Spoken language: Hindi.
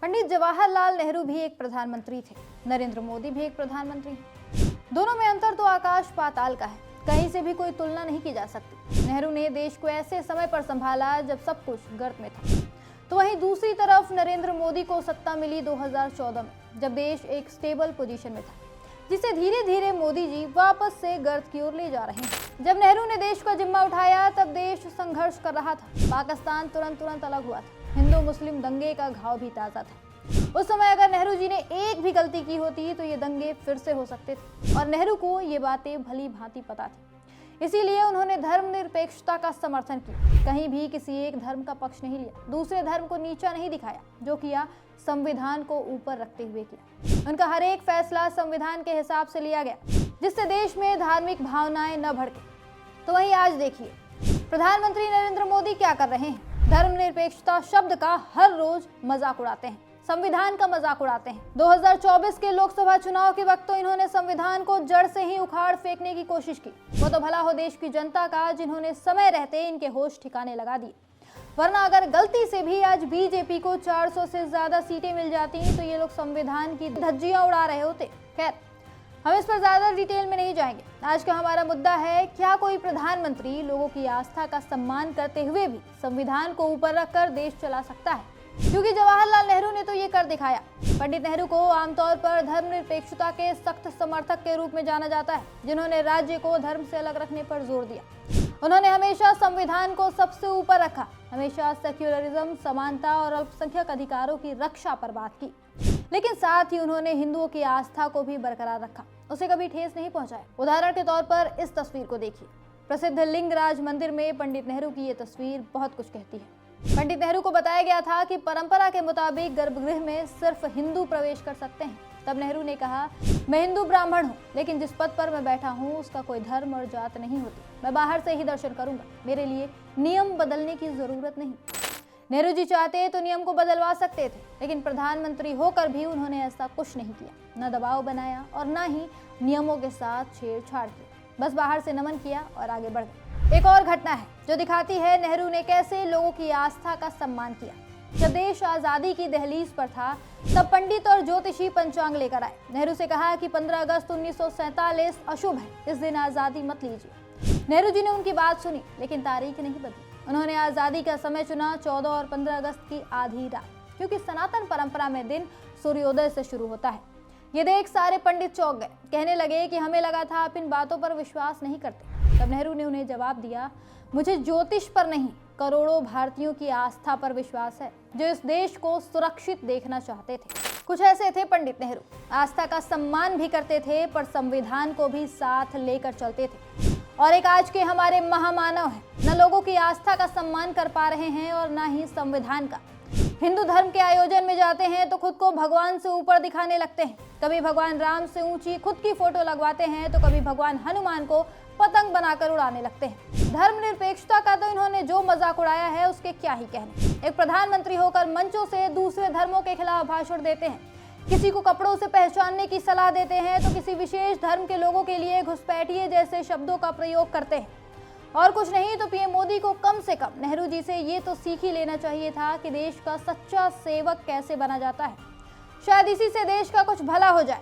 पंडित जवाहरलाल नेहरू भी एक प्रधानमंत्री थे, नरेंद्र मोदी भी एक प्रधानमंत्री हैं। दोनों में अंतर तो आकाश पाताल का है, कहीं से भी कोई तुलना नहीं की जा सकती। नेहरू ने देश को ऐसे समय पर संभाला जब सब कुछ गर्त में था, तो वहीं दूसरी तरफ नरेंद्र मोदी को सत्ता मिली 2014 में, जब देश एक स्टेबल पोजीशन में था, जिसे धीरे धीरे मोदी जी वापस से गर्त की ओर ले जा रहे हैं। जब नेहरू ने देश का जिम्मा उठाया तब देश संघर्ष कर रहा था, पाकिस्तान तुरंत अलग हुआ था, हिंदू मुस्लिम दंगे का घाव भी ताजा था। उस समय अगर नेहरू जी ने एक भी गलती की होती तो ये दंगे फिर से हो सकते थे, और नेहरू को ये बातें भली भांति पता थी। इसीलिए उन्होंने धर्मनिरपेक्षता का समर्थन किया, कहीं भी किसी एक धर्म का पक्ष नहीं लिया, दूसरे धर्म को नीचा नहीं दिखाया, जो किया संविधान को ऊपर रखते हुए किया। उनका हर एक फैसला संविधान के हिसाब से लिया गया, जिससे देश में धार्मिक भावनाएं न भड़के। तो वहीं आज देखिए प्रधानमंत्री नरेंद्र मोदी क्या कर रहे हैं। धर्मनिरपेक्षता शब्द का हर रोज मजाक उड़ाते हैं, संविधान का मजाक उड़ाते हैं। 2024 के लोकसभा चुनाव के वक्त तो इन्होंने संविधान को जड़ से ही उखाड़ फेंकने की कोशिश की। वो तो भला हो देश की जनता का, जिन्होंने समय रहते इनके होश ठिकाने लगा दिए। वरना अगर गलती से भी आज बीजेपी को 400 से ज्यादा सीटें मिल जाती तो ये लोग संविधान की धज्जियां उड़ा रहे होते। खैर, हम इस पर ज्यादा डिटेल में नहीं जाएंगे। आज का हमारा मुद्दा है, क्या कोई प्रधानमंत्री लोगों की आस्था का सम्मान करते हुए भी संविधान को ऊपर रखकर देश चला सकता है? क्योंकि जवाहरलाल नेहरू ने तो ये कर दिखाया। पंडित नेहरू को आमतौर पर धर्मनिरपेक्षता के सख्त समर्थक के रूप में जाना जाता है, जिन्होंने राज्य को धर्म से अलग रखने पर जोर दिया। उन्होंने हमेशा संविधान को सबसे ऊपर रखा, हमेशा सेक्युलरिज्म, समानता और अल्पसंख्यक अधिकारों की रक्षा पर बात की, लेकिन साथ ही उन्होंने हिंदुओं की आस्था को भी बरकरार रखा, उसे कभी ठेस नहीं पहुंचाया। उदाहरण के तौर पर इस तस्वीर को देखिए। प्रसिद्ध लिंगराज मंदिर में पंडित नेहरू की ये तस्वीर बहुत कुछ कहती है। पंडित नेहरू को बताया गया था कि परंपरा के मुताबिक गर्भगृह में सिर्फ हिंदू प्रवेश कर सकते हैं। तब नेहरू ने कहा, मैं हिंदू ब्राह्मण हूँ, लेकिन जिस पद पर मैं बैठा हूँ उसका कोई धर्म और जात नहीं होती। मैं बाहर से ही दर्शन करूंगा, मेरे लिए नियम बदलने की जरूरत नहीं। नेहरू जी चाहते तो नियम को बदलवा सकते थे, लेकिन प्रधानमंत्री होकर भी उन्होंने ऐसा कुछ नहीं किया, न दबाव बनाया और न ही नियमों के साथ छेड़छाड़ की। बस बाहर से नमन किया और आगे बढ़ गए। एक और घटना है जो दिखाती है नेहरू ने कैसे लोगों की आस्था का सम्मान किया। जब देश आजादी की दहलीज पर था, तब पंडित और ज्योतिषी पंचांग लेकर आए। नेहरू से कहा कि 15 अगस्त 1947 अशुभ है, इस दिन आजादी मत लीजिए। नेहरू जी ने उनकी बात सुनी, लेकिन तारीख नहीं बदली। उन्होंने आजादी का समय चुना 14 और 15 अगस्त की आधी रात, क्योंकि सनातन परंपरा में दिन सूर्योदय से शुरू होता है। ये देख सारे पंडित चौंक गए, कहने लगे कि हमें लगा था आप इन बातों पर विश्वास नहीं करते। तब नेहरू ने उन्हें जवाब दिया, मुझे ज्योतिष पर नहीं, करोड़ों भारतीयों की आस्था पर विश्वास है, जो इस देश को सुरक्षित देखना चाहते थे। कुछ ऐसे थे पंडित नेहरू, आस्था का सम्मान भी करते थे पर संविधान को भी साथ लेकर चलते थे। और एक आज के हमारे महामानव हैं, न लोगों की आस्था का सम्मान कर पा रहे हैं और न ही संविधान का। हिंदू धर्म के आयोजन में जाते हैं तो खुद को भगवान से ऊपर दिखाने लगते हैं। कभी भगवान राम से ऊंची खुद की फोटो लगवाते हैं, तो कभी भगवान हनुमान को पतंग बनाकर उड़ाने लगते हैं। धर्मनिरपेक्षता का तो इन्होंने जो मजाक उड़ाया है उसके क्या ही कहने। एक प्रधानमंत्री होकर मंचों से दूसरे धर्मों के खिलाफ भाषण देते हैं, किसी को कपड़ों से पहचानने की सलाह देते हैं, तो किसी विशेष धर्म के लोगों के लिए घुसपैठिए जैसे शब्दों का प्रयोग करते हैं। और कुछ नहीं तो पीएम मोदी को कम से कम नेहरू जी से ये तो सीख ही लेना चाहिए था कि देश का सच्चा सेवक कैसे बना जाता है। शायद इसी से देश का कुछ भला हो जाए।